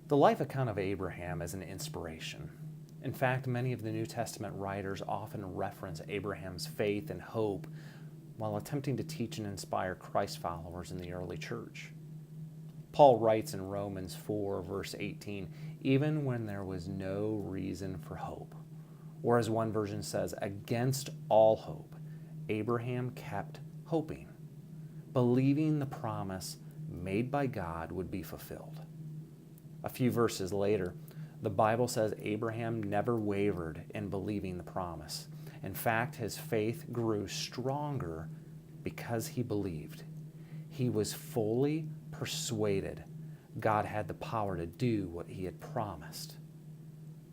The life account of Abraham is an inspiration. In fact, many of the New Testament writers often reference Abraham's faith and hope while attempting to teach and inspire Christ followers in the early church. Paul writes in Romans 4, verse 18, even when there was no reason for hope, or as one version says, against all hope, Abraham kept hoping, believing the promise made by God would be fulfilled. A few verses later, the Bible says Abraham never wavered in believing the promise. In fact, his faith grew stronger because he believed. He was fully persuaded God had the power to do what he had promised.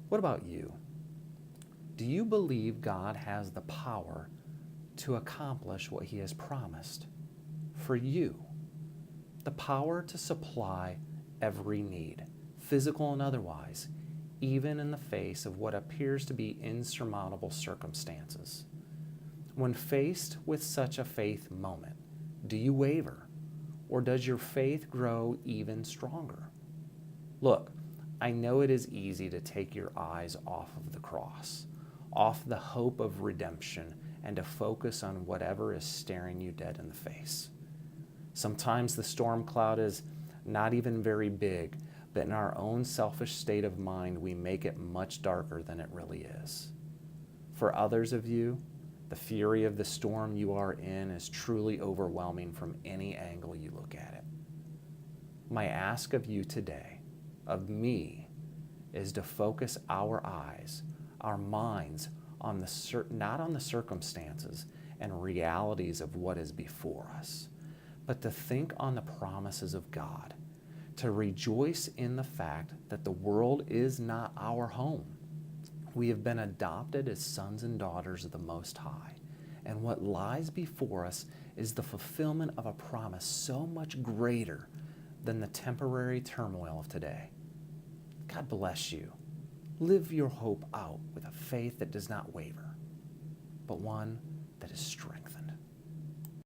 What about you? Do you believe God has the power to accomplish what he has promised for you? The power to supply every need, physical and otherwise, even in the face of what appears to be insurmountable circumstances. When faced with such a faith moment, do you waver, or does your faith grow even stronger? Look, I know it is easy to take your eyes off of the cross, off the hope of redemption, and to focus on whatever is staring you dead in the face. Sometimes the storm cloud is not even very big, but in our own selfish state of mind, we make it much darker than it really is. For others of you, the fury of the storm you are in is truly overwhelming from any angle you look at it. My ask of you today, of me, is to focus our eyes, our minds, on not on the circumstances and realities of what is before us, but to think on the promises of God, to rejoice in the fact that the world is not our home. We have been adopted as sons and daughters of the Most High, and what lies before us is the fulfillment of a promise so much greater than the temporary turmoil of today. God bless you. Live your hope out with a faith that does not waver, but one that is strengthened.